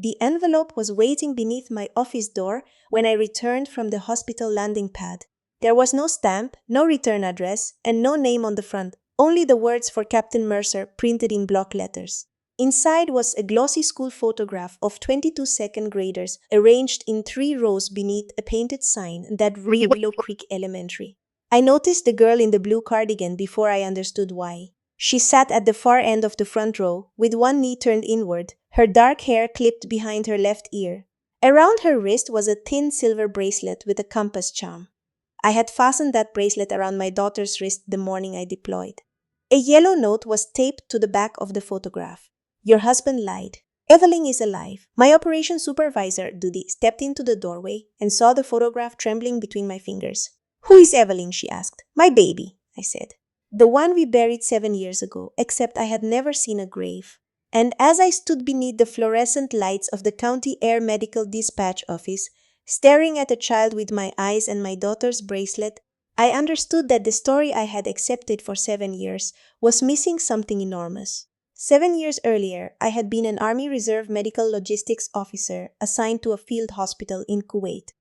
The envelope was waiting beneath my office door when I returned from the hospital landing pad. There was no stamp, no return address, and no name on the front, only the words for Captain Mercer printed in block letters. Inside was a glossy school photograph of 22 second graders arranged in 3 rows beneath a painted sign that read Willow Creek Elementary. I noticed the girl in the blue cardigan before I understood why. She sat at the far end of the front row, with one knee turned inward, her dark hair clipped behind her left ear. Around her wrist was a thin silver bracelet with a compass charm. I had fastened that bracelet around my daughter's wrist the morning I deployed. A yellow note was taped to the back of the photograph. Your husband lied. Evelyn is alive. My operation supervisor, Dudy, stepped into the doorway and saw the photograph trembling between my fingers. Who is Evelyn? She asked. My baby, I said. The one we buried 7 years ago, except I had never seen a grave. And as I stood beneath the fluorescent lights of the County Air Medical Dispatch Office, staring at a child with my eyes and my daughter's bracelet, I understood that the story I had accepted for 7 years was missing something enormous. 7 years earlier, I had been an Army Reserve Medical Logistics Officer assigned to a field hospital in Kuwait.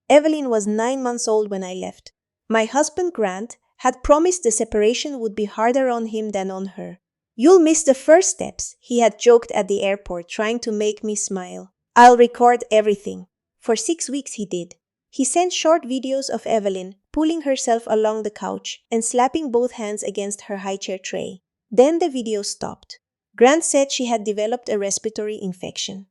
Evelyn was 9 months old when I left. My husband, Grant, had promised the separation would be harder on him than on her. You'll miss the first steps, he had joked at the airport, trying to make me smile. I'll record everything. For 6 weeks he did. He sent short videos of Evelyn pulling herself along the couch and slapping both hands against her high-chair tray. Then the video stopped. Grant said she had developed a respiratory infection.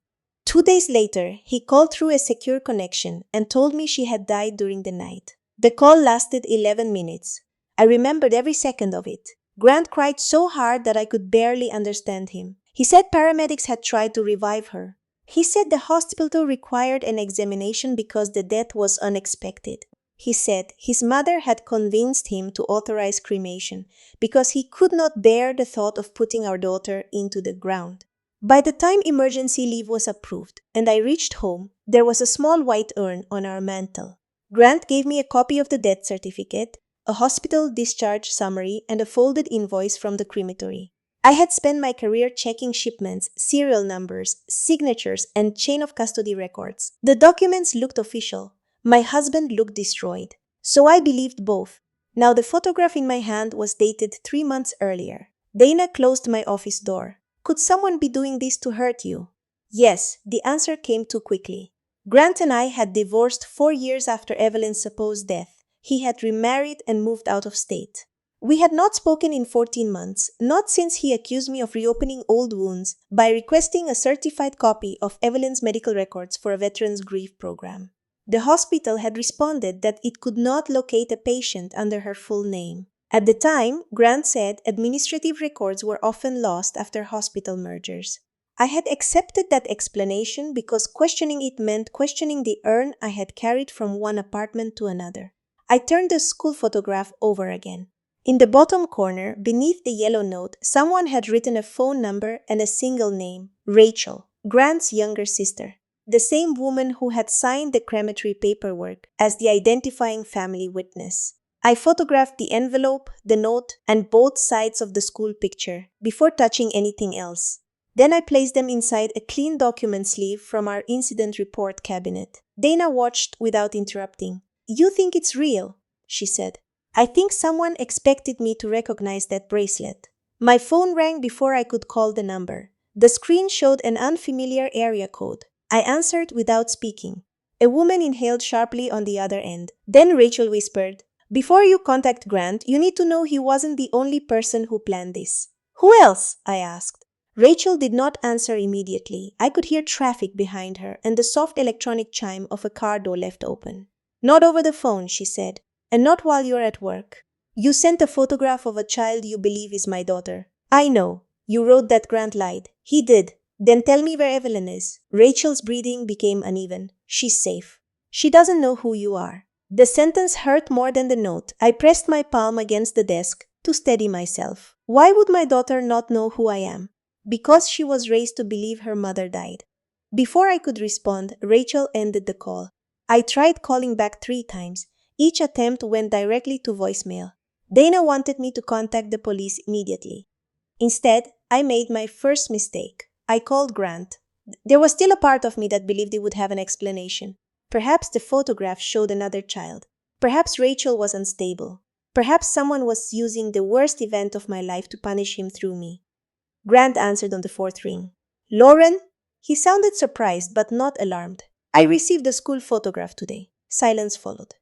2 days later, he called through a secure connection and told me she had died during the night. The call lasted 11 minutes. I remembered every second of it. Grant cried so hard that I could barely understand him. He said paramedics had tried to revive her. He said the hospital required an examination because the death was unexpected. He said his mother had convinced him to authorize cremation because he could not bear the thought of putting our daughter into the ground. By the time emergency leave was approved and I reached home, there was a small white urn on our mantel. Grant gave me a copy of the death certificate, a hospital discharge summary, and a folded invoice from the crematory. I had spent my career checking shipments, serial numbers, signatures, and chain of custody records. The documents looked official. My husband looked destroyed. So I believed both. Now the photograph in my hand was dated 3 months earlier. Dana closed my office door. Could someone be doing this to hurt you? Yes, the answer came too quickly. Grant and I had divorced 4 years after Evelyn's supposed death. He had remarried and moved out of state. We had not spoken in 14 months, not since he accused me of reopening old wounds by requesting a certified copy of Evelyn's medical records for a veterans grief program. The hospital had responded that it could not locate a patient under her full name. At the time, Grant said administrative records were often lost after hospital mergers. I had accepted that explanation because questioning it meant questioning the urn I had carried from one apartment to another. I turned the school photograph over again. In the bottom corner, beneath the yellow note, someone had written a phone number and a single name, Rachel, Grant's younger sister, the same woman who had signed the crematory paperwork as the identifying family witness. I photographed the envelope, the note, and both sides of the school picture before touching anything else. Then I placed them inside a clean document sleeve from our incident report cabinet. Dana watched without interrupting. You think it's real, she said. I think someone expected me to recognize that bracelet. My phone rang before I could call the number. The screen showed an unfamiliar area code. I answered without speaking. A woman inhaled sharply on the other end. Then Rachel whispered, Before you contact Grant, you need to know he wasn't the only person who planned this. Who else? I asked. Rachel did not answer immediately. I could hear traffic behind her and the soft electronic chime of a car door left open. Not over the phone, she said. And not while you're at work. You sent a photograph of a child you believe is my daughter. I know. You wrote that Grant lied. He did. Then tell me where Evelyn is. Rachel's breathing became uneven. She's safe. She doesn't know who you are. The sentence hurt more than the note. I pressed my palm against the desk to steady myself. Why would my daughter not know who I am? Because she was raised to believe her mother died. Before I could respond, Rachel ended the call. I tried calling back 3 times. Each attempt went directly to voicemail. Dana wanted me to contact the police immediately. Instead, I made my first mistake. I called Grant. There was still a part of me that believed it would have an explanation. Perhaps the photograph showed another child. Perhaps Rachel was unstable. Perhaps someone was using the worst event of my life to punish him through me. Grant answered on the fourth ring. Lauren? He sounded surprised but not alarmed. I received a school photograph today. Silence followed.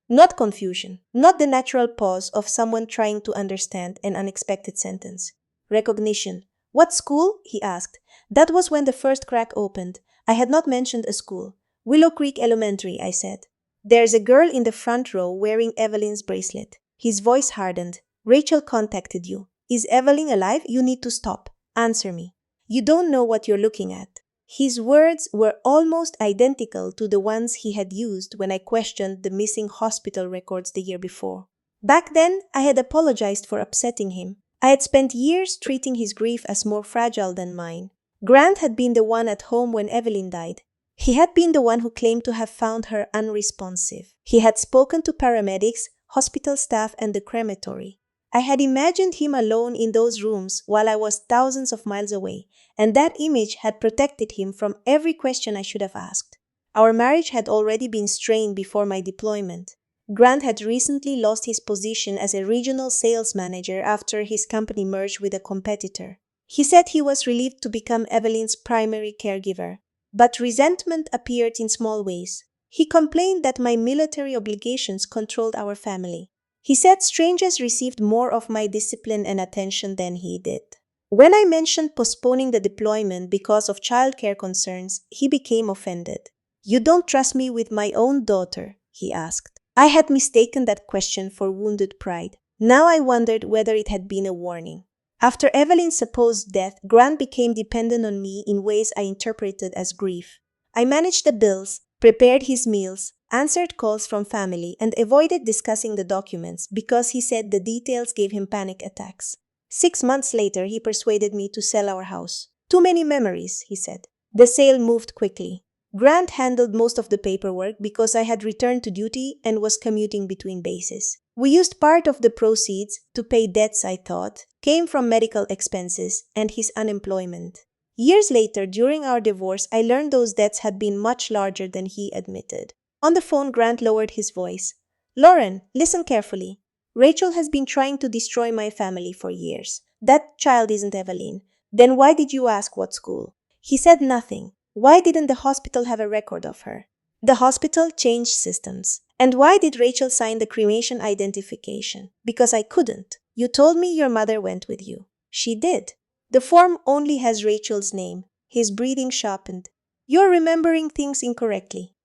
Not confusion, not the natural pause of someone trying to understand an unexpected sentence. Recognition. What school? He asked. That was when the first crack opened. I had not mentioned a school. Willow Creek Elementary, I said. There's a girl in the front row wearing Evelyn's bracelet. His voice hardened. Rachel contacted you. Is Evelyn alive? You need to stop. Answer me. You don't know what you're looking at. His words were almost identical to the ones he had used when I questioned the missing hospital records the year before. Back then, I had apologized for upsetting him. I had spent years treating his grief as more fragile than mine. Grant had been the one at home when Evelyn died. He had been the one who claimed to have found her unresponsive. He had spoken to paramedics, hospital staff, and the crematory. I had imagined him alone in those rooms while I was thousands of miles away, and that image had protected him from every question I should have asked. Our marriage had already been strained before my deployment. Grant had recently lost his position as a regional sales manager after his company merged with a competitor. He said he was relieved to become Evelyn's primary caregiver, but resentment appeared in small ways. He complained that my military obligations controlled our family. He said strangers received more of my discipline and attention than he did. When I mentioned postponing the deployment because of childcare concerns, he became offended. You don't trust me with my own daughter, he asked. I had mistaken that question for wounded pride. Now I wondered whether it had been a warning. After Evelyn's supposed death, Grant became dependent on me in ways I interpreted as grief. I managed the bills, prepared his meals, answered calls from family, and avoided discussing the documents because he said the details gave him panic attacks. 6 months later, he persuaded me to sell our house. Too many memories, he said. The sale moved quickly. Grant handled most of the paperwork because I had returned to duty and was commuting between bases. We used part of the proceeds to pay debts I thought came from medical expenses and his unemployment. Years later, during our divorce, I learned those debts had been much larger than he admitted. On the phone, Grant lowered his voice. Lauren, listen carefully. Rachel has been trying to destroy my family for years. That child isn't Evelyn. Then why did you ask what school? He said nothing. Why didn't the hospital have a record of her? The hospital changed systems. And why did Rachel sign the cremation identification? Because I couldn't. You told me your mother went with you. She did. The form only has Rachel's name. His breathing sharpened. You're remembering things incorrectly.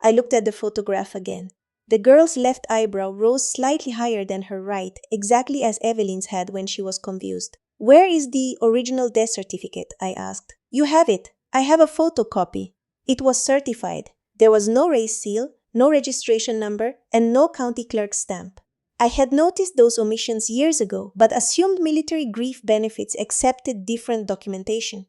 I looked at the photograph again. The girl's left eyebrow rose slightly higher than her right, exactly as Evelyn's had when she was confused. Where is the original death certificate? I asked. You have it. I have a photocopy. It was certified. There was no race seal, no registration number, and no county clerk's stamp. I had noticed those omissions years ago, but assumed military grief benefits accepted different documentation.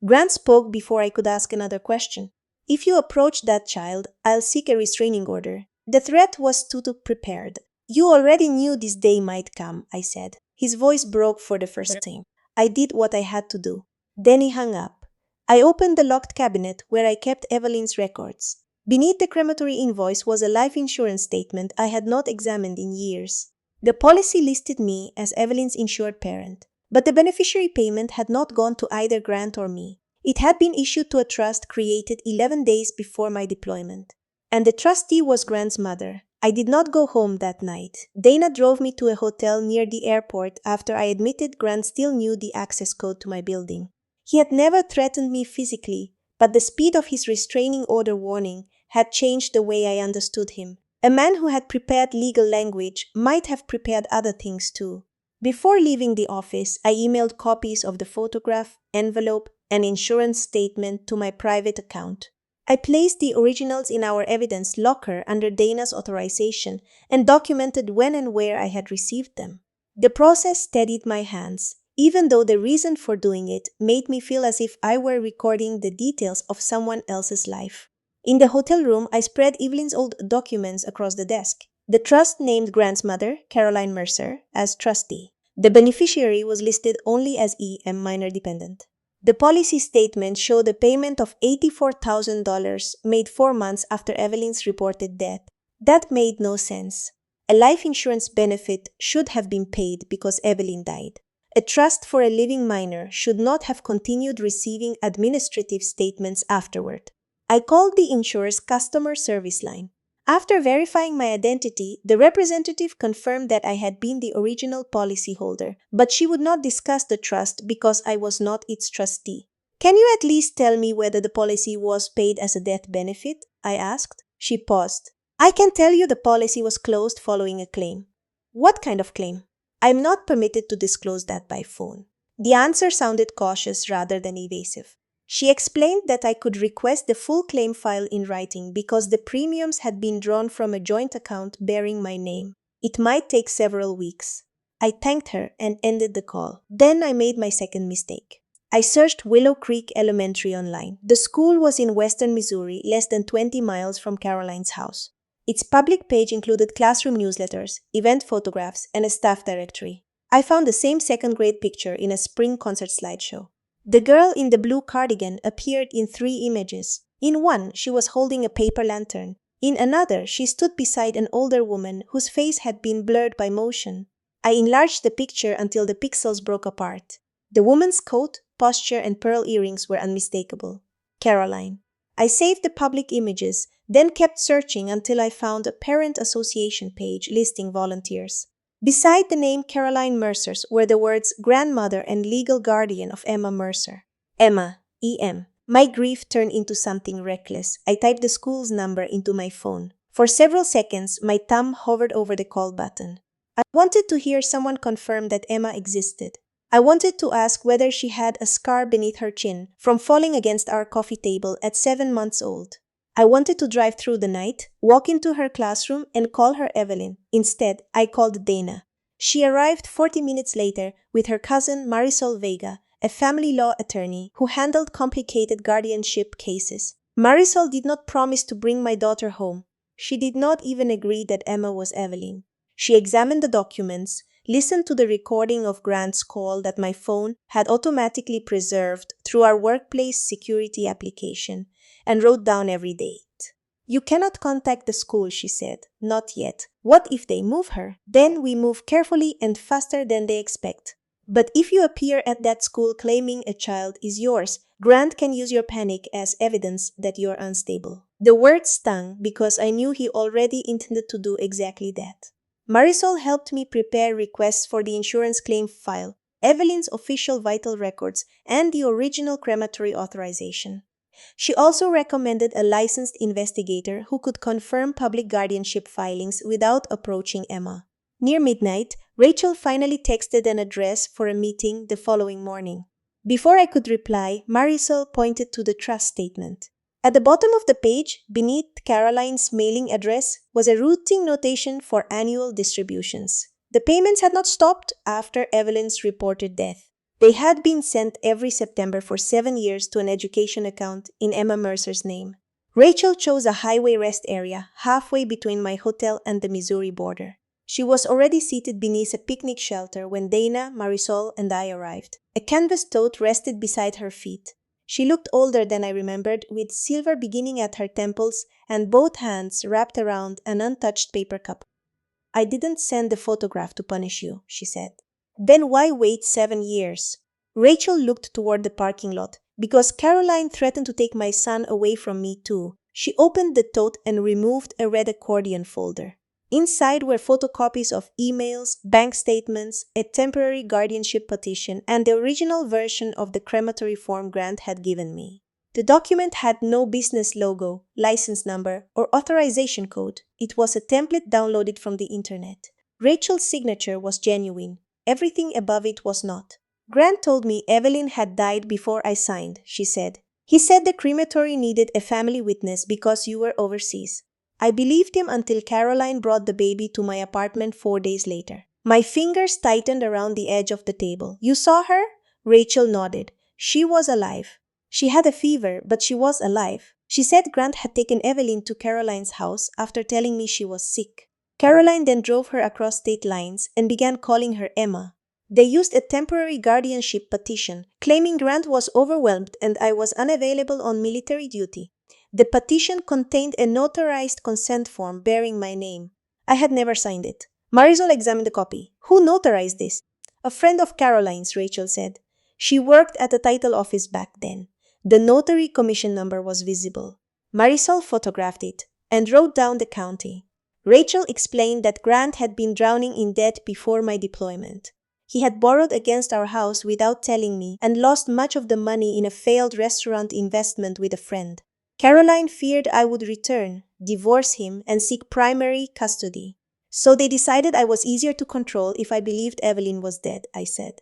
Grant spoke before I could ask another question. If you approach that child, I'll seek a restraining order. The threat was too prepared. You already knew this day might come, I said. His voice broke for the first time. I did what I had to do. Then he hung up. I opened the locked cabinet where I kept Evelyn's records. Beneath the crematory invoice was a life insurance statement I had not examined in years. The policy listed me as Evelyn's insured parent, but the beneficiary payment had not gone to either Grant or me. It had been issued to a trust created 11 days before my deployment. And the trustee was Grant's mother. I did not go home that night. Dana drove me to a hotel near the airport after I admitted Grant still knew the access code to my building. He had never threatened me physically, but the speed of his restraining order warning had changed the way I understood him. A man who had prepared legal language might have prepared other things too. Before leaving the office, I emailed copies of the photograph, envelope, and insurance statement to my private account. I placed the originals in our evidence locker under Dana's authorization and documented when and where I had received them. The process steadied my hands, even though the reason for doing it made me feel as if I were recording the details of someone else's life. In the hotel room, I spread Evelyn's old documents across the desk. The trust named Grant's mother, Caroline Mercer, as trustee. The beneficiary was listed only as E.M. minor dependent. The policy statement showed a payment of $84,000 made 4 months after Evelyn's reported death. That made no sense. A life insurance benefit should have been paid because Evelyn died. A trust for a living minor should not have continued receiving administrative statements afterward. I called the insurer's customer service line. After verifying my identity, the representative confirmed that I had been the original policyholder, but she would not discuss the trust because I was not its trustee. "Can you at least tell me whether the policy was paid as a death benefit?" I asked. She paused. "I can tell you the policy was closed following a claim." "What kind of claim?" "I'm not permitted to disclose that by phone." The answer sounded cautious rather than evasive. She explained that I could request the full claim file in writing because the premiums had been drawn from a joint account bearing my name. It might take several weeks. I thanked her and ended the call. Then I made my second mistake. I searched Willow Creek Elementary online. The school was in western Missouri, less than 20 miles from Caroline's house. Its public page included classroom newsletters, event photographs, and a staff directory. I found the same second-grade picture in a spring concert slideshow. The girl in the blue cardigan appeared in 3 images. In one, she was holding a paper lantern. In another, she stood beside an older woman whose face had been blurred by motion. I enlarged the picture until the pixels broke apart. The woman's coat, posture, and pearl earrings were unmistakable. Caroline. I saved the public images, then kept searching until I found a parent association page listing volunteers. Beside the name Caroline Mercer's were the words grandmother and legal guardian of Emma Mercer. Emma, E.M. My grief turned into something reckless. I typed the school's number into my phone. For several seconds, my thumb hovered over the call button. I wanted to hear someone confirm that Emma existed. I wanted to ask whether she had a scar beneath her chin from falling against our coffee table at 7 months old. I wanted to drive through the night, walk into her classroom, and call her Evelyn. Instead, I called Dana. She arrived 40 minutes later with her cousin Marisol Vega, a family law attorney who handled complicated guardianship cases. Marisol did not promise to bring my daughter home. She did not even agree that Emma was Evelyn. She examined the documents, listened to the recording of Grant's call that my phone had automatically preserved through our workplace security application, and wrote down every date. "You cannot contact the school," she said. "Not yet. What if they move her? Then we move carefully and faster than they expect. But if you appear at that school claiming a child is yours, Grant can use your panic as evidence that you're unstable." The word stung because I knew he already intended to do exactly that. Marisol helped me prepare requests for the insurance claim file, Evelyn's official vital records, and the original crematory authorization. She also recommended a licensed investigator who could confirm public guardianship filings without approaching Emma. Near midnight, Rachel finally texted an address for a meeting the following morning. Before I could reply, Marisol pointed to the trust statement. At the bottom of the page, beneath Caroline's mailing address, was a routing notation for annual distributions. The payments had not stopped after Evelyn's reported death. They had been sent every September for 7 years to an education account in Emma Mercer's name. Rachel chose a highway rest area halfway between my hotel and the Missouri border. She was already seated beneath a picnic shelter when Dana, Marisol, and I arrived. A canvas tote rested beside her feet. She looked older than I remembered, with silver beginning at her temples and both hands wrapped around an untouched paper cup. "I didn't send the photograph to punish you," she said. "Then why wait 7 years? Rachel looked toward the parking lot. "Because Caroline threatened to take my son away from me too." She opened the tote and removed a red accordion folder. Inside were photocopies of emails, bank statements, a temporary guardianship petition, and the original version of the crematory form Grant had given me. The document had no business logo, license number, or authorization code. It was a template downloaded from the internet. Rachel's signature was genuine. Everything above it was not. "Grant told me Evelyn had died before I signed," she said. "He said the crematory needed a family witness because you were overseas." I believed him until Caroline brought the baby to my apartment 4 days later. My fingers tightened around the edge of the table. "You saw her?" Rachel nodded. "She was alive. She had a fever, but she was alive. She said Grant had taken Evelyn to Caroline's house after telling me she was sick. Caroline then drove her across state lines and began calling her Emma. They used a temporary guardianship petition, claiming Grant was overwhelmed and I was unavailable on military duty. The petition contained a notarized consent form bearing my name. I had never signed it. Marisol examined the copy. Who notarized this? A friend of Caroline's, Rachel said. She worked at the title office back then. The notary commission number was visible. Marisol photographed it and wrote down the county. Rachel explained that Grant had been drowning in debt before my deployment. He had borrowed against our house without telling me and lost much of the money in a failed restaurant investment with a friend. Caroline feared I would return, divorce him, and seek primary custody. So they decided I was easier to control if I believed Evelyn was dead, I said.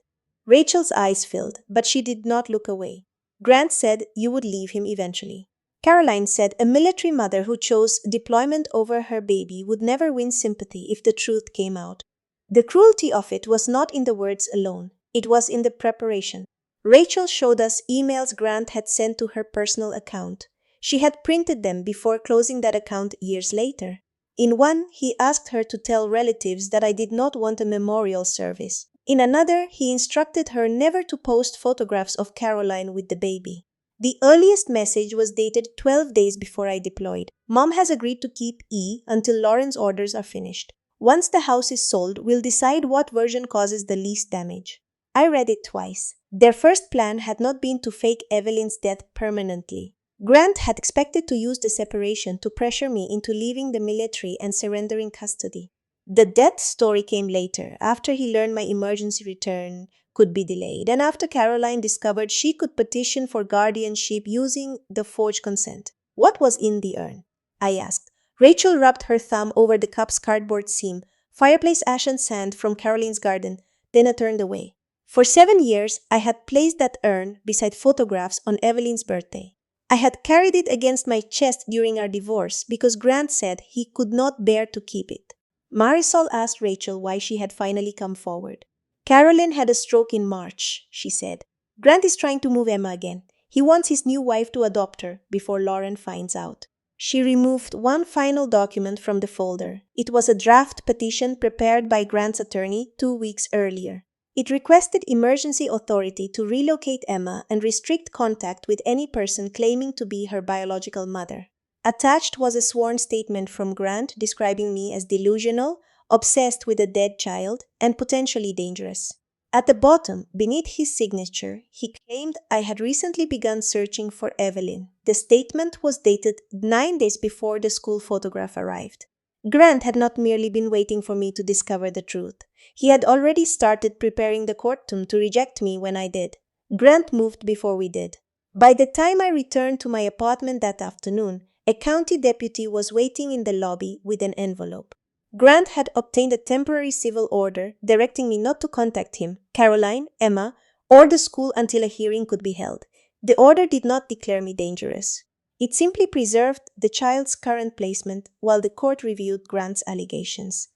Rachel's eyes filled, but she did not look away. Grant said you would leave him eventually. Caroline said a military mother who chose deployment over her baby would never win sympathy if the truth came out. The cruelty of it was not in the words alone. It was in the preparation. Rachel showed us emails Grant had sent to her personal account. She had printed them before closing that account years later. In one, he asked her to tell relatives that I did not want a memorial service. In another, he instructed her never to post photographs of Caroline with the baby. The earliest message was dated 12 days before I deployed. Mom has agreed to keep E until Lauren's orders are finished. Once the house is sold, we'll decide what version causes the least damage. I read it twice. Their first plan had not been to fake Evelyn's death permanently. Grant had expected to use the separation to pressure me into leaving the military and surrendering custody. The death story came later, after he learned my emergency return could be delayed, and after Caroline discovered she could petition for guardianship using the forged consent. What was in the urn? I asked. Rachel rubbed her thumb over the cup's cardboard seam, fireplace ash and sand from Caroline's garden, then I turned away. For 7 years, I had placed that urn beside photographs on Evelyn's birthday. I had carried it against my chest during our divorce because Grant said he could not bear to keep it. Marisol asked Rachel why she had finally come forward. Caroline had a stroke in March, she said. Grant is trying to move Emma again. He wants his new wife to adopt her before Lauren finds out. She removed one final document from the folder. It was a draft petition prepared by Grant's attorney 2 weeks earlier. It requested emergency authority to relocate Emma and restrict contact with any person claiming to be her biological mother. Attached was a sworn statement from Grant describing me as delusional, obsessed with a dead child, and potentially dangerous. At the bottom, beneath his signature, he claimed I had recently begun searching for Evelyn. The statement was dated 9 days before the school photograph arrived. Grant had not merely been waiting for me to discover the truth. He had already started preparing the courtroom to reject me when I did. Grant moved before we did. By the time I returned to my apartment that afternoon, a county deputy was waiting in the lobby with an envelope. Grant had obtained a temporary civil order directing me not to contact him, Caroline, Emma, or the school until a hearing could be held. The order did not declare me dangerous. It simply preserved the child's current placement while the court reviewed Grant's allegations.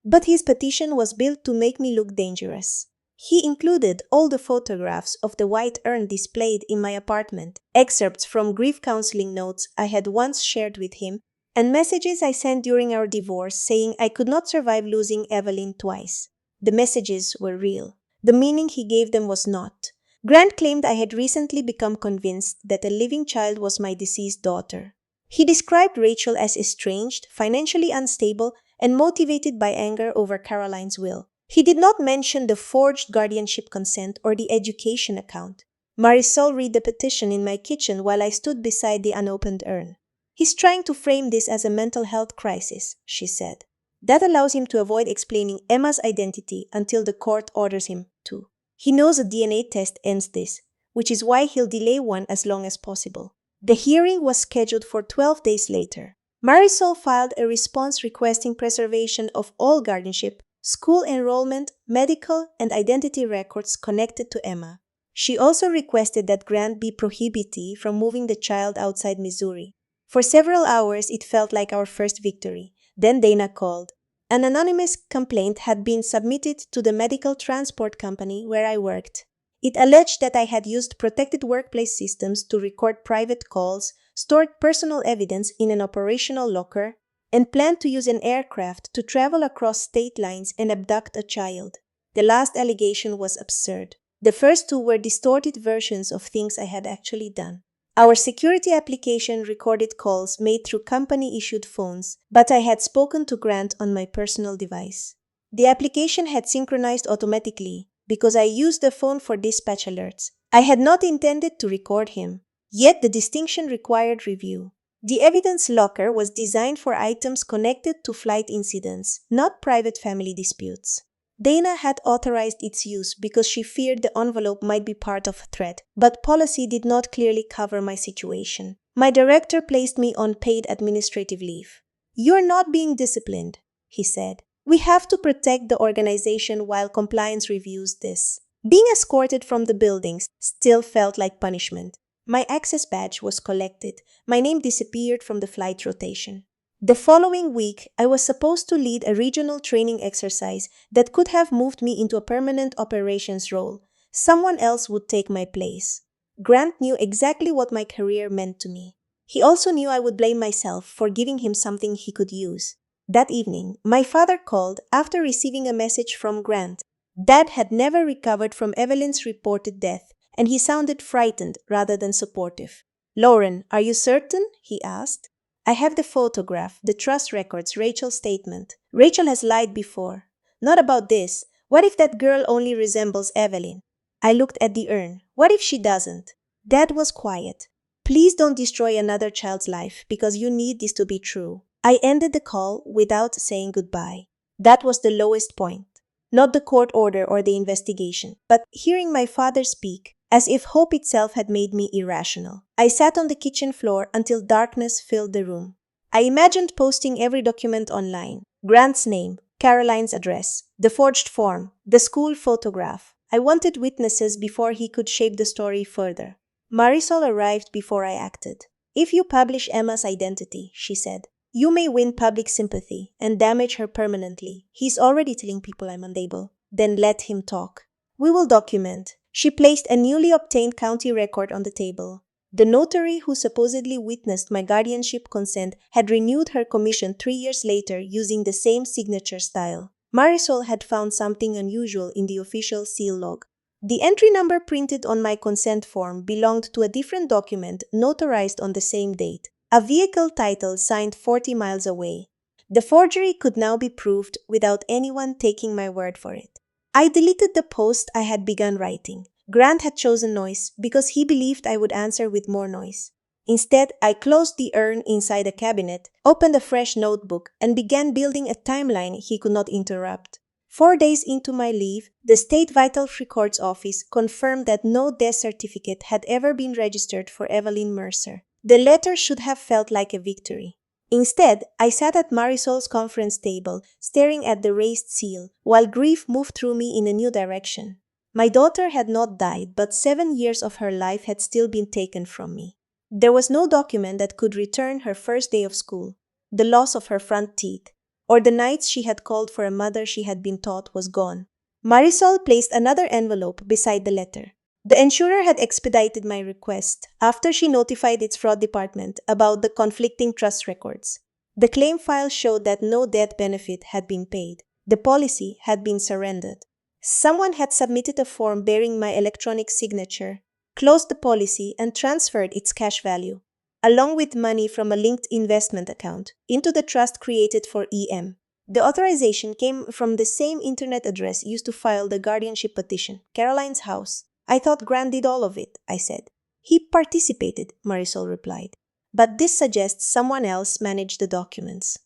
But his petition was built to make me look dangerous. He included all the photographs of the white urn displayed in my apartment, excerpts from grief counseling notes I had once shared with him, and messages I sent during our divorce saying I could not survive losing Evelyn twice. The messages were real. The meaning he gave them was not. Grant claimed I had recently become convinced that a living child was my deceased daughter. He described Rachel as estranged, financially unstable, and motivated by anger over Caroline's will. He did not mention the forged guardianship consent or the education account. Marisol read the petition in my kitchen while I stood beside the unopened urn. He's trying to frame this as a mental health crisis, she said. That allows him to avoid explaining Emma's identity until the court orders him to. He knows a DNA test ends this, which is why he'll delay one as long as possible. The hearing was scheduled for 12 days later. Marisol filed a response requesting preservation of all guardianship, school enrollment, medical, and identity records connected to Emma. She also requested that Grant be prohibited from moving the child outside Missouri. For several hours, it felt like our first victory. Then Dana called. An anonymous complaint had been submitted to the medical transport company where I worked. It alleged that I had used protected workplace systems to record private calls, stored personal evidence in an operational locker, and planned to use an aircraft to travel across state lines and abduct a child. The last allegation was absurd. The first two were distorted versions of things I had actually done. Our security application recorded calls made through company-issued phones, but I had spoken to Grant on my personal device. The application had synchronized automatically because I used the phone for dispatch alerts. I had not intended to record him. Yet the distinction required review. The evidence locker was designed for items connected to flight incidents, not private family disputes. Dana had authorized its use because she feared the envelope might be part of a threat, but policy did not clearly cover my situation. My director placed me on paid administrative leave. "You're not being disciplined," he said. "We have to protect the organization while compliance reviews this." Being escorted from the buildings still felt like punishment. My access badge was collected. My name disappeared from the flight rotation. The following week, I was supposed to lead a regional training exercise that could have moved me into a permanent operations role. Someone else would take my place. Grant knew exactly what my career meant to me. He also knew I would blame myself for giving him something he could use. That evening, my father called after receiving a message from Grant. Dad had never recovered from Evelyn's reported death, and he sounded frightened rather than supportive. "Lauren, are you certain?" he asked. "I have the photograph, the trust records, Rachel's statement. Rachel has lied before. Not about this. What if that girl only resembles Evelyn?" I looked at the urn. What if she doesn't? Dad was quiet. "Please don't destroy another child's life because you need this to be true." I ended the call without saying goodbye. That was the lowest point. Not the court order or the investigation, but hearing my father speak, as if hope itself had made me irrational. I sat on the kitchen floor until darkness filled the room. I imagined posting every document online. Grant's name, Caroline's address, the forged form, the school photograph. I wanted witnesses before he could shape the story further. Marisol arrived before I acted. "If you publish Emma's identity," she said, "you may win public sympathy and damage her permanently. He's already telling people I'm unstable." "Then let him talk. We will document." She placed a newly obtained county record on the table. The notary who supposedly witnessed my guardianship consent had renewed her commission 3 years later using the same signature style. Marisol had found something unusual in the official seal log. The entry number printed on my consent form belonged to a different document notarized on the same date, a vehicle title signed 40 miles away. The forgery could now be proved without anyone taking my word for it. I deleted the post I had begun writing. Grant had chosen noise because he believed I would answer with more noise. Instead, I closed the urn inside a cabinet, opened a fresh notebook, and began building a timeline he could not interrupt. 4 days into my leave, the State Vital Records Office confirmed that no death certificate had ever been registered for Evelyn Mercer. The letter should have felt like a victory. Instead, I sat at Marisol's conference table, staring at the raised seal, while grief moved through me in a new direction. My daughter had not died, but 7 years of her life had still been taken from me. There was no document that could return her first day of school, the loss of her front teeth, or the nights she had called for a mother she had been taught was gone. Marisol placed another envelope beside the letter. The insurer had expedited my request after she notified its fraud department about the conflicting trust records. The claim file showed that no death benefit had been paid. The policy had been surrendered. Someone had submitted a form bearing my electronic signature, closed the policy, and transferred its cash value, along with money from a linked investment account, into the trust created for EM. The authorization came from the same internet address used to file the guardianship petition, Caroline's house. "I thought Grant did all of it," I said. "He participated," Marisol replied. "But this suggests someone else managed the documents."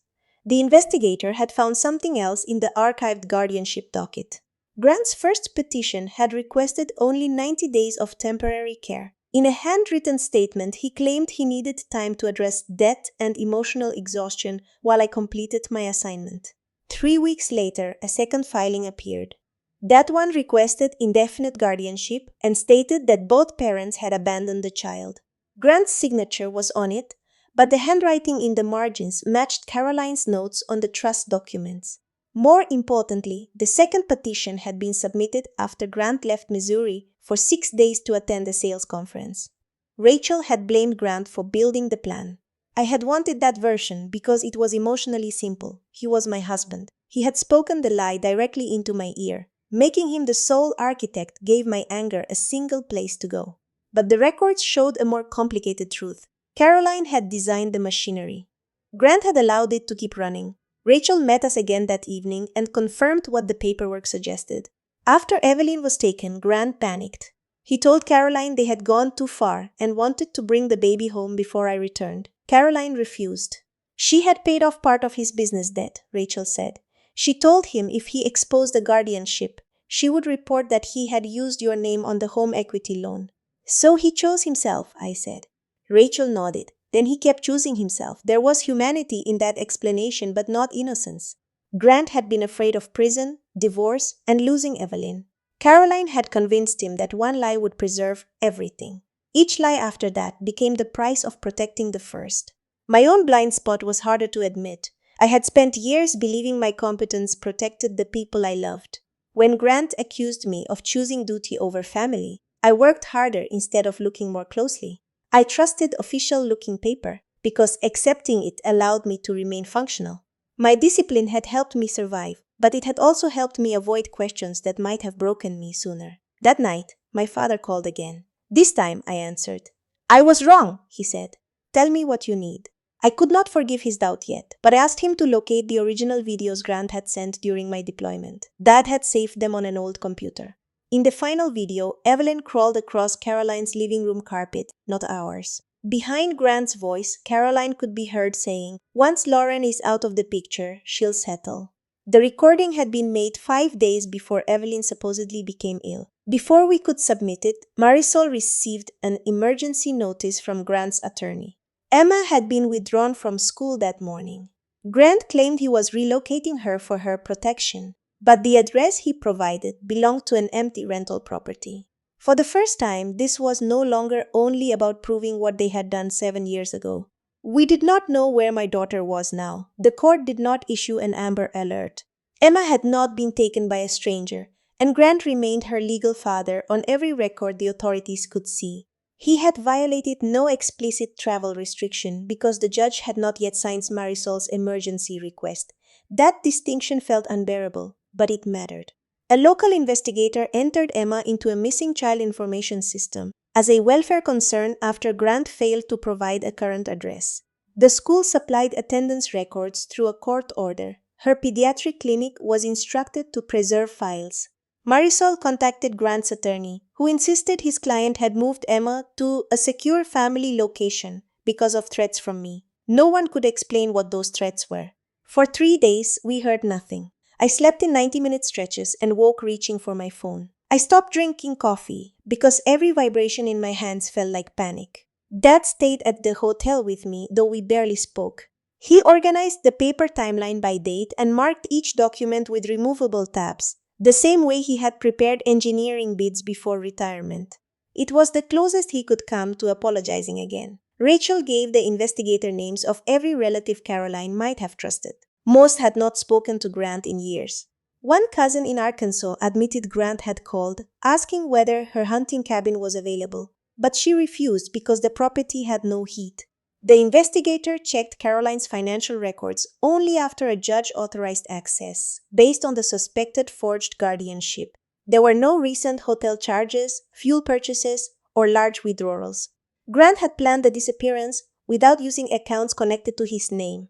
The investigator had found something else in the archived guardianship docket. Grant's first petition had requested only 90 days of temporary care. In a handwritten statement, he claimed he needed time to address debt and emotional exhaustion while I completed my assignment. 3 weeks later, a second filing appeared. That one requested indefinite guardianship and stated that both parents had abandoned the child. Grant's signature was on it, but the handwriting in the margins matched Caroline's notes on the trust documents. More importantly, the second petition had been submitted after Grant left Missouri for 6 days to attend a sales conference. Rachel had blamed Grant for building the plan. I had wanted that version because it was emotionally simple. He was my husband. He had spoken the lie directly into my ear. Making him the sole architect gave my anger a single place to go. But the records showed a more complicated truth. Caroline had designed the machinery. Grant had allowed it to keep running. Rachel met us again that evening and confirmed what the paperwork suggested. After Evelyn was taken, Grant panicked. He told Caroline they had gone too far and wanted to bring the baby home before I returned. Caroline refused. She had paid off part of his business debt, Rachel said. She told him if he exposed the guardianship, she would report that he had used your name on the home equity loan. So he chose himself, I said. Rachel nodded. Then he kept choosing himself. There was humanity in that explanation, but not innocence. Grant had been afraid of prison, divorce, and losing Evelyn. Caroline had convinced him that one lie would preserve everything. Each lie after that became the price of protecting the first. My own blind spot was harder to admit. I had spent years believing my competence protected the people I loved. When Grant accused me of choosing duty over family, I worked harder instead of looking more closely. I trusted official-looking paper because accepting it allowed me to remain functional. My discipline had helped me survive, but it had also helped me avoid questions that might have broken me sooner. That night, my father called again. This time, I answered. I was wrong, he said. Tell me what you need. I could not forgive his doubt yet, but I asked him to locate the original videos Grant had sent during my deployment. Dad had saved them on an old computer. In the final video, Evelyn crawled across Caroline's living room carpet, not ours. Behind Grant's voice, Caroline could be heard saying, "Once Lauren is out of the picture, she'll settle." The recording had been made 5 days before Evelyn supposedly became ill. Before we could submit it, Marisol received an emergency notice from Grant's attorney. Emma had been withdrawn from school that morning. Grant claimed he was relocating her for her protection, but the address he provided belonged to an empty rental property. For the first time, this was no longer only about proving what they had done 7 years ago. We did not know where my daughter was now. The court did not issue an Amber Alert. Emma had not been taken by a stranger, and Grant remained her legal father on every record the authorities could see. He had violated no explicit travel restriction because the judge had not yet signed Marisol's emergency request. That distinction felt unbearable, but it mattered. A local investigator entered Emma into a missing child information system as a welfare concern after Grant failed to provide a current address. The school supplied attendance records through a court order. Her pediatric clinic was instructed to preserve files. Marisol contacted Grant's attorney, who insisted his client had moved Emma to a secure family location because of threats from me. No one could explain what those threats were. For 3 days, we heard nothing. I slept in 90-minute stretches and woke reaching for my phone. I stopped drinking coffee because every vibration in my hands felt like panic. Dad stayed at the hotel with me, though we barely spoke. He organized the paper timeline by date and marked each document with removable tabs, the same way he had prepared engineering bids before retirement. It was the closest he could come to apologizing again. Rachel gave the investigator names of every relative Caroline might have trusted. Most had not spoken to Grant in years. One cousin in Arkansas admitted Grant had called, asking whether her hunting cabin was available, but she refused because the property had no heat. The investigator checked Caroline's financial records only after a judge authorized access, based on the suspected forged guardianship. There were no recent hotel charges, fuel purchases, or large withdrawals. Grant had planned the disappearance without using accounts connected to his name.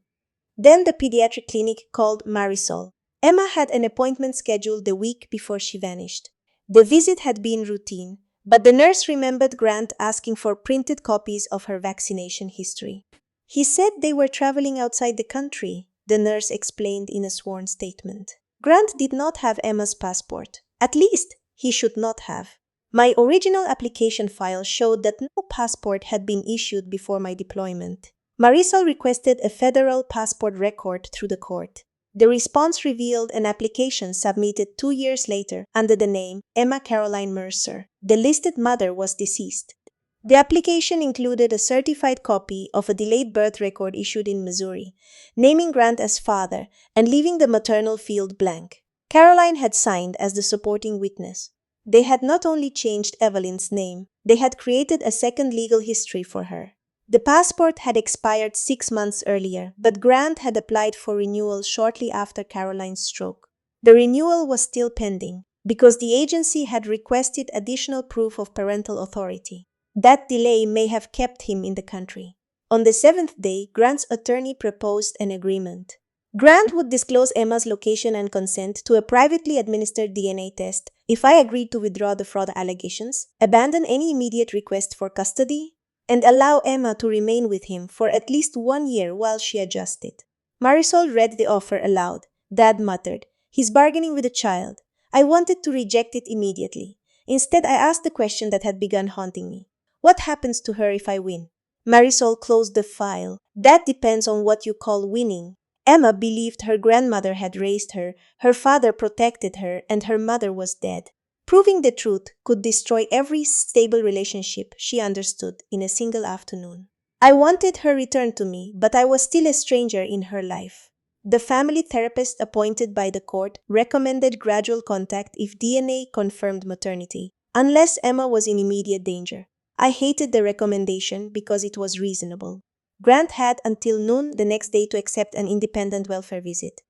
Then the pediatric clinic called Marisol. Emma had an appointment scheduled the week before she vanished. The visit had been routine, but the nurse remembered Grant asking for printed copies of her vaccination history. He said they were traveling outside the country, the nurse explained in a sworn statement. Grant did not have Emma's passport. At least, he should not have. My original application file showed that no passport had been issued before my deployment. Marisol requested a federal passport record through the court. The response revealed an application submitted 2 years later under the name Emma Caroline Mercer. The listed mother was deceased. The application included a certified copy of a delayed birth record issued in Missouri, naming Grant as father and leaving the maternal field blank. Caroline had signed as the supporting witness. They had not only changed Evelyn's name, they had created a second legal history for her. The passport had expired 6 months earlier, but Grant had applied for renewal shortly after Caroline's stroke. The renewal was still pending. because the agency had requested additional proof of parental authority. That delay may have kept him in the country. On the seventh day, Grant's attorney proposed an agreement. Grant would disclose Emma's location and consent to a privately administered DNA test if I agreed to withdraw the fraud allegations, abandon any immediate request for custody, and allow Emma to remain with him for at least 1 year while she adjusted. Marisol read the offer aloud. Dad muttered, "He's bargaining with a child." I wanted to reject it immediately. Instead, I asked the question that had begun haunting me. What happens to her if I win? Marisol closed the file. That depends on what you call winning. Emma believed her grandmother had raised her, her father protected her, and her mother was dead. Proving the truth could destroy every stable relationship she understood in a single afternoon. I wanted her returned to me, but I was still a stranger in her life. The family therapist appointed by the court recommended gradual contact if DNA confirmed maternity, unless Emma was in immediate danger. I hated the recommendation because it was reasonable. Grant had until noon the next day to accept an independent welfare visit.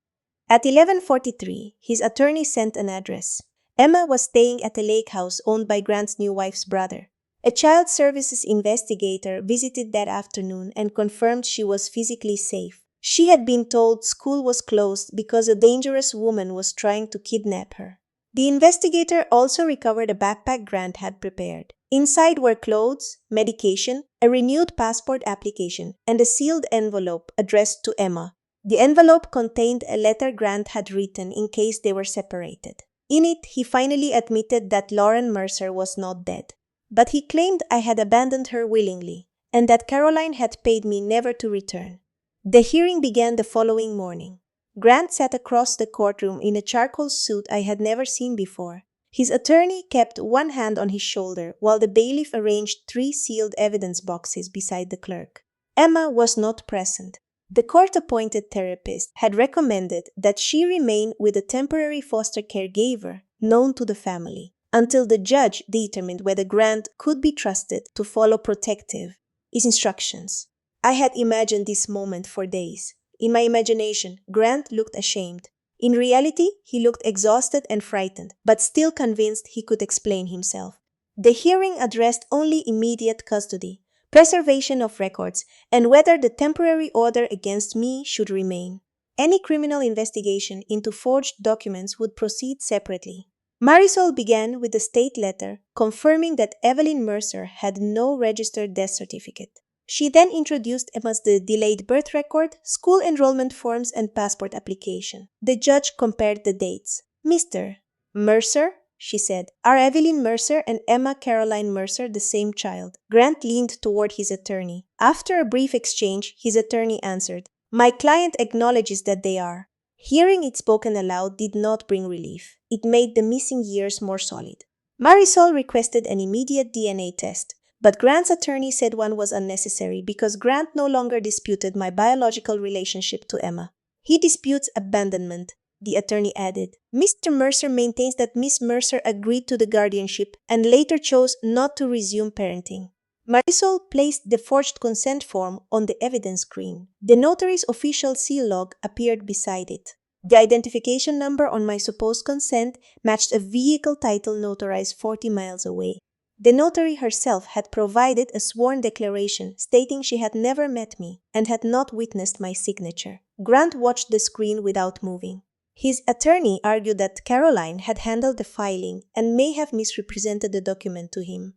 At 11:43, his attorney sent an address. Emma was staying at a lake house owned by Grant's new wife's brother. A child services investigator visited that afternoon and confirmed she was physically safe. She had been told school was closed because a dangerous woman was trying to kidnap her. The investigator also recovered a backpack Grant had prepared. Inside were clothes, medication, a renewed passport application, and a sealed envelope addressed to Emma. The envelope contained a letter Grant had written in case they were separated. In it, he finally admitted that Lauren Mercer was not dead. But he claimed I had abandoned her willingly, and that Caroline had paid me never to return. The hearing began the following morning. Grant sat across the courtroom in a charcoal suit I had never seen before. His attorney kept one hand on his shoulder while the bailiff arranged 3 sealed evidence boxes beside the clerk. Emma was not present. The court-appointed therapist had recommended that she remain with a temporary foster caregiver known to the family until the judge determined whether Grant could be trusted to follow protective instructions. I had imagined this moment for days. In my imagination, Grant looked ashamed. In reality, he looked exhausted and frightened, but still convinced he could explain himself. The hearing addressed only immediate custody, preservation of records, and whether the temporary order against me should remain. Any criminal investigation into forged documents would proceed separately. Marisol began with a state letter confirming that Evelyn Mercer had no registered death certificate. She then introduced Emma's delayed birth record, school enrollment forms, and passport application. The judge compared the dates. "Mr. Mercer," she said, "are Evelyn Mercer and Emma Caroline Mercer the same child?" Grant leaned toward his attorney. After a brief exchange, his attorney answered, "My client acknowledges that they are." Hearing it spoken aloud did not bring relief. It made the missing years more solid. Marisol requested an immediate DNA test, but Grant's attorney said one was unnecessary because Grant no longer disputed my biological relationship to Emma. "He disputes abandonment," the attorney added. "Mr. Mercer maintains that Miss Mercer agreed to the guardianship and later chose not to resume parenting." Marisol placed the forged consent form on the evidence screen. The notary's official seal log appeared beside it. The identification number on my supposed consent matched a vehicle title notarized 40 miles away. The notary herself had provided a sworn declaration stating she had never met me and had not witnessed my signature. Grant watched the screen without moving. His attorney argued that Caroline had handled the filing and may have misrepresented the document to him.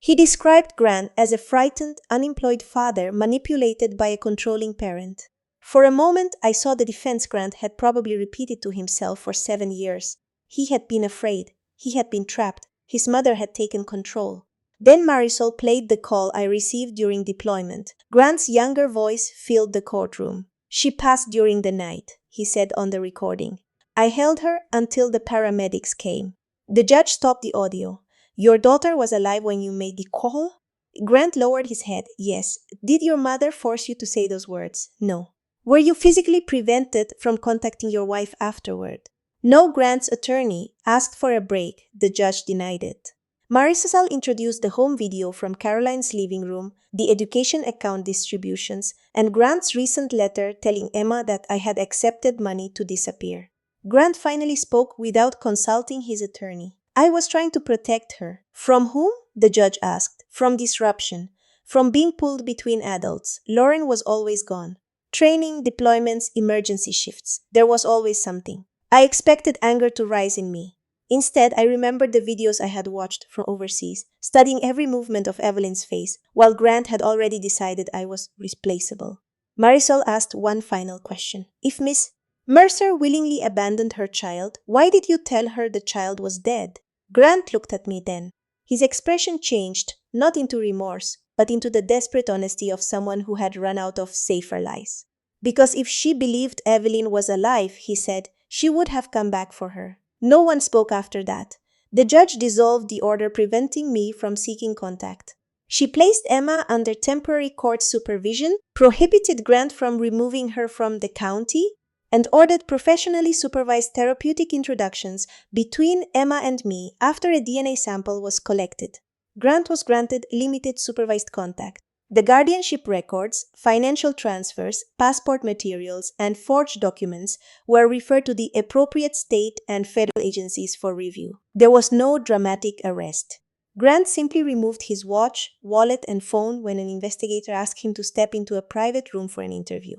He described Grant as a frightened, unemployed father manipulated by a controlling parent. For a moment, I saw the defense Grant had probably repeated to himself for 7 years. He had been afraid. He had been trapped. His mother had taken control. Then Marisol played the call I received during deployment. Grant's younger voice filled the courtroom. "She passed during the night," he said on the recording. "I held her until the paramedics came." The judge stopped the audio. "Your daughter was alive when you made the call?" Grant lowered his head. "Yes." "Did your mother force you to say those words?" "No." "Were you physically prevented from contacting your wife afterward?" No. Grant's attorney asked for a break. The judge denied it. Marisol introduced the home video from Caroline's living room, the education account distributions, and Grant's recent letter telling Emma that I had accepted money to disappear. Grant finally spoke without consulting his attorney. I was trying to protect her. From whom? The judge asked. From disruption. From being pulled between adults. Lauren was always gone. Training, deployments, emergency shifts. There was always something. I expected anger to rise in me. Instead, I remembered the videos I had watched from overseas, studying every movement of Evelyn's face, while Grant had already decided I was replaceable. Marisol asked one final question. If Miss Mercer willingly abandoned her child, why did you tell her the child was dead? Grant looked at me then. His expression changed, not into remorse, but into the desperate honesty of someone who had run out of safer lies. Because if she believed Evelyn was alive, he said, she would have come back for her. No one spoke after that. The judge dissolved the order preventing me from seeking contact. She placed Emma under temporary court supervision, prohibited Grant from removing her from the county, and ordered professionally supervised therapeutic introductions between Emma and me after a DNA sample was collected. Grant was granted limited supervised contact. The guardianship records, financial transfers, passport materials, and forged documents were referred to the appropriate state and federal agencies for review. There was no dramatic arrest. Grant simply removed his watch, wallet, and phone when an investigator asked him to step into a private room for an interview.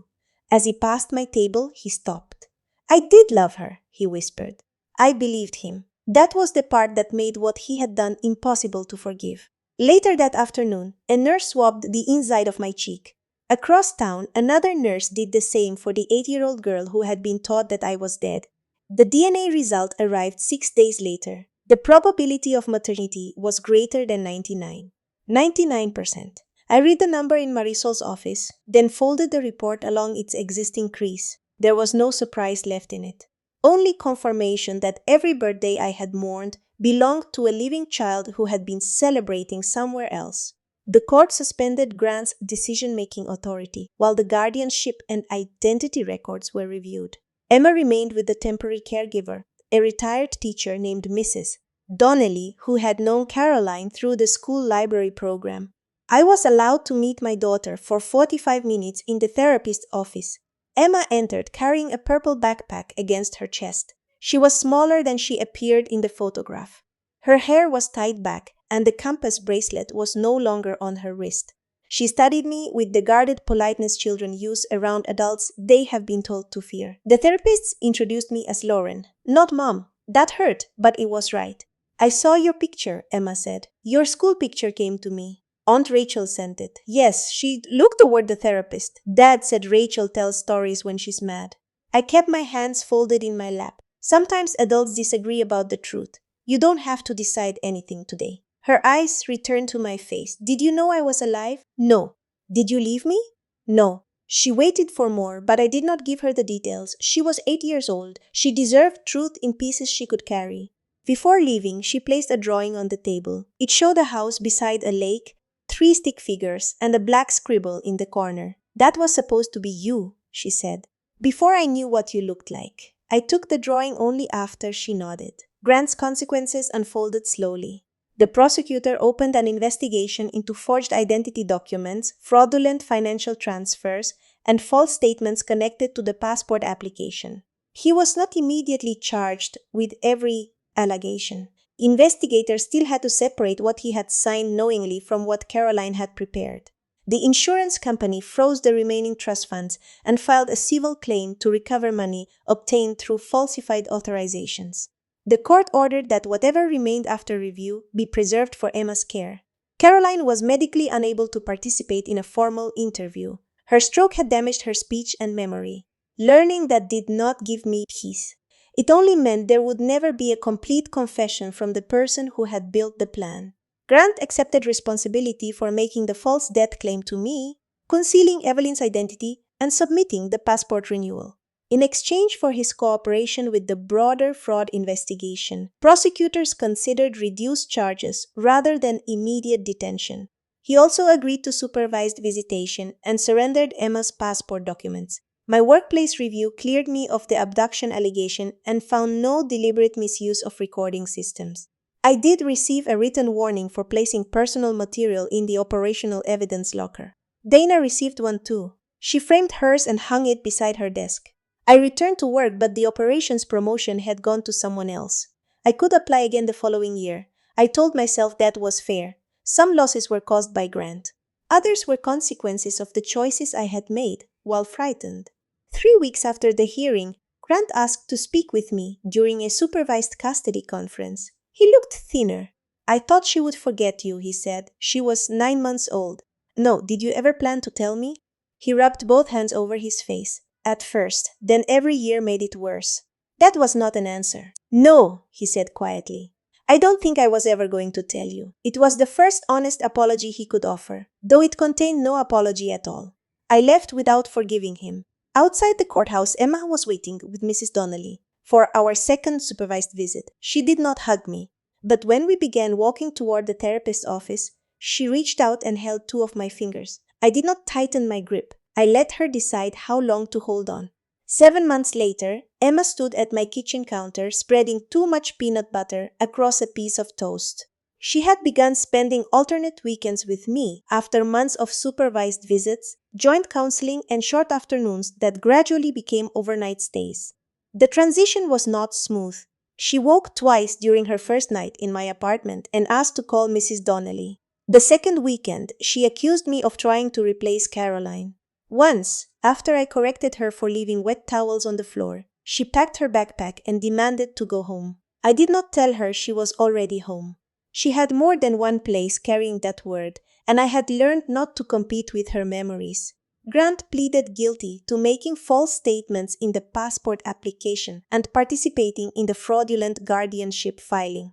As he passed my table, he stopped. I did love her, he whispered. I believed him. That was the part that made what he had done impossible to forgive. Later that afternoon, a nurse swabbed the inside of my cheek. Across town, another nurse did the same for the 8-year-old girl who had been taught that I was dead. The DNA result arrived 6 days later. The probability of maternity was greater than 99%. 99%. I read the number in Marisol's office, then folded the report along its existing crease. There was no surprise left in it. Only confirmation that every birthday I had mourned belonged to a living child who had been celebrating somewhere else. The court suspended Grant's decision-making authority, while the guardianship and identity records were reviewed. Emma remained with the temporary caregiver, a retired teacher named Mrs. Donnelly, who had known Caroline through the school library program. I was allowed to meet my daughter for 45 minutes in the therapist's office. Emma entered carrying a purple backpack against her chest. She was smaller than she appeared in the photograph. Her hair was tied back, and the compass bracelet was no longer on her wrist. She studied me with the guarded politeness children use around adults they have been told to fear. The therapists introduced me as Lauren, not Mom. That hurt, but it was right. I saw your picture, Emma said. Your school picture came to me. Aunt Rachel sent it. Yes, she looked toward the therapist. Dad said Rachel tells stories when she's mad. I kept my hands folded in my lap. Sometimes adults disagree about the truth. You don't have to decide anything today. Her eyes returned to my face. Did you know I was alive? No. Did you leave me? No. She waited for more, but I did not give her the details. She was 8 years old. She deserved truth in pieces she could carry. Before leaving, she placed a drawing on the table. It showed a house beside a lake, 3 stick figures, and a black scribble in the corner. That was supposed to be you, she said. Before I knew what you looked like. I took the drawing only after she nodded. Grant's consequences unfolded slowly. The prosecutor opened an investigation into forged identity documents, fraudulent financial transfers, and false statements connected to the passport application. He was not immediately charged with every allegation. Investigators still had to separate what he had signed knowingly from what Caroline had prepared. The insurance company froze the remaining trust funds and filed a civil claim to recover money obtained through falsified authorizations. The court ordered that whatever remained after review be preserved for Emma's care. Caroline was medically unable to participate in a formal interview. Her stroke had damaged her speech and memory. Learning that did not give me peace. It only meant there would never be a complete confession from the person who had built the plan. Grant accepted responsibility for making the false death claim to me, concealing Evelyn's identity, and submitting the passport renewal. In exchange for his cooperation with the broader fraud investigation, prosecutors considered reduced charges rather than immediate detention. He also agreed to supervised visitation and surrendered Emma's passport documents. My workplace review cleared me of the abduction allegation and found no deliberate misuse of recording systems. I did receive a written warning for placing personal material in the operational evidence locker. Dana received one too. She framed hers and hung it beside her desk. I returned to work, but the operations promotion had gone to someone else. I could apply again the following year. I told myself that was fair. Some losses were caused by Grant. Others were consequences of the choices I had made, while frightened. 3 weeks after the hearing, Grant asked to speak with me during a supervised custody conference. He looked thinner. I thought she would forget you, he said. She was 9 months old. No, did you ever plan to tell me? He rubbed both hands over his face. At first, then every year made it worse. That was not an answer. No, he said quietly. I don't think I was ever going to tell you. It was the first honest apology he could offer, though it contained no apology at all. I left without forgiving him. Outside the courthouse, Emma was waiting with Mrs. Donnelly for our second supervised visit. She did not hug me, but when we began walking toward the therapist's office, she reached out and held two of my fingers. I did not tighten my grip. I let her decide how long to hold on. 7 months later, Emma stood at my kitchen counter spreading too much peanut butter across a piece of toast. She had begun spending alternate weekends with me after months of supervised visits, joint counseling, and short afternoons that gradually became overnight stays. The transition was not smooth. She woke twice during her first night in my apartment and asked to call Mrs. Donnelly. The second weekend, she accused me of trying to replace Caroline. Once, after I corrected her for leaving wet towels on the floor, she packed her backpack and demanded to go home. I did not tell her she was already home. She had more than one place carrying that word, and I had learned not to compete with her memories. Grant pleaded guilty to making false statements in the passport application and participating in the fraudulent guardianship filing.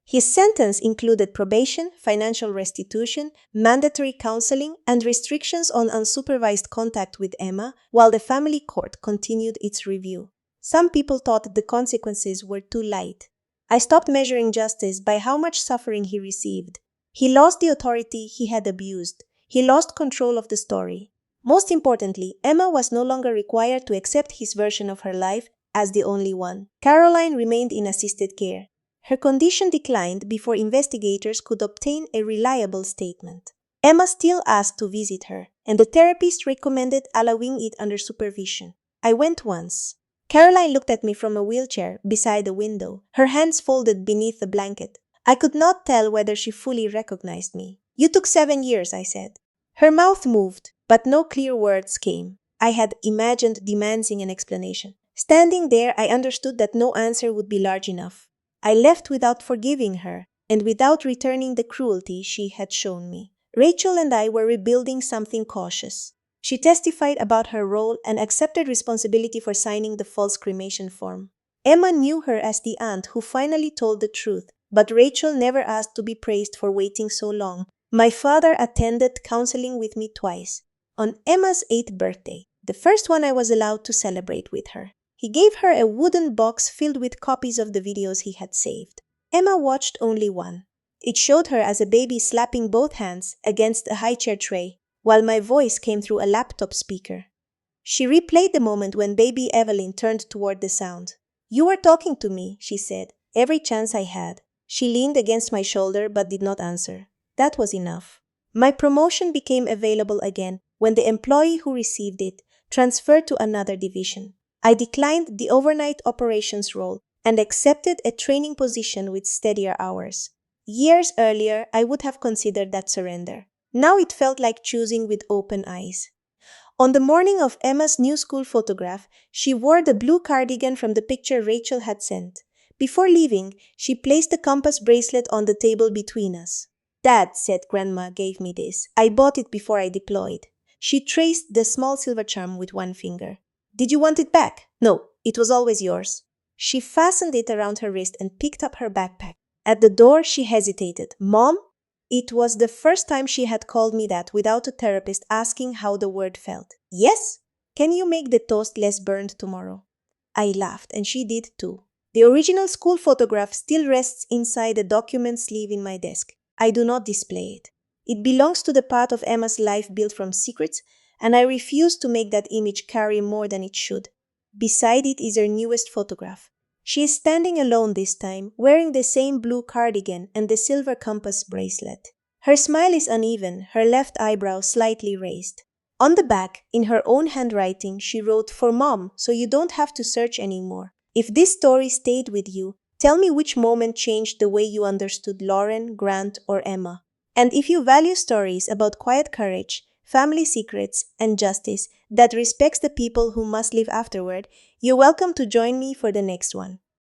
His sentence included probation, financial restitution, mandatory counseling, and restrictions on unsupervised contact with Emma while the family court continued its review. Some people thought the consequences were too light. I stopped measuring justice by how much suffering he received. He lost the authority he had abused. He lost control of the story. Most importantly, Emma was no longer required to accept his version of her life as the only one. Caroline remained in assisted care. Her condition declined before investigators could obtain a reliable statement. Emma still asked to visit her, and the therapist recommended allowing it under supervision. I went once. Caroline looked at me from a wheelchair beside the window, her hands folded beneath the blanket. I could not tell whether she fully recognized me. "You took 7 years," I said. Her mouth moved, but no clear words came. I had imagined demanding an explanation. Standing there, I understood that no answer would be large enough. I left without forgiving her, and without returning the cruelty she had shown me. Rachel and I were rebuilding something cautious. She testified about her role and accepted responsibility for signing the false cremation form. Emma knew her as the aunt who finally told the truth, but Rachel never asked to be praised for waiting so long. My father attended counseling with me twice. On Emma's 8th birthday, the first one I was allowed to celebrate with her. He gave her a wooden box filled with copies of the videos he had saved. Emma watched only one. It showed her as a baby slapping both hands against a high-chair tray, while my voice came through a laptop speaker. She replayed the moment when baby Evelyn turned toward the sound. "You were talking to me," she said, every chance I had. She leaned against my shoulder but did not answer. That was enough. My promotion became available again when the employee who received it transferred to another division. I declined the overnight operations role and accepted a training position with steadier hours. Years earlier, I would have considered that surrender. Now it felt like choosing with open eyes. On the morning of Emma's new school photograph, she wore the blue cardigan from the picture Rachel had sent. Before leaving, she placed the compass bracelet on the table between us. "Dad," said Grandma, gave me this. "I bought it before I deployed." She traced the small silver charm with one finger. "Did you want it back?" "No, it was always yours." She fastened it around her wrist and picked up her backpack. At the door, she hesitated. "Mom?" It was the first time she had called me that without a therapist asking how the word felt. "Yes? Can you make the toast less burned tomorrow?" I laughed, and she did too. The original school photograph still rests inside a document sleeve in my desk. I do not display it. It belongs to the part of Emma's life built from secrets, and I refuse to make that image carry more than it should. Beside it is her newest photograph. She is standing alone this time, wearing the same blue cardigan and the silver compass bracelet. Her smile is uneven, her left eyebrow slightly raised. On the back, in her own handwriting, she wrote, "For Mom, so you don't have to search anymore." If this story stayed with you, tell me which moment changed the way you understood Lauren, Grant, or Emma. And if you value stories about quiet courage, family secrets, and justice that respects the people who must live afterward, you're welcome to join me for the next one.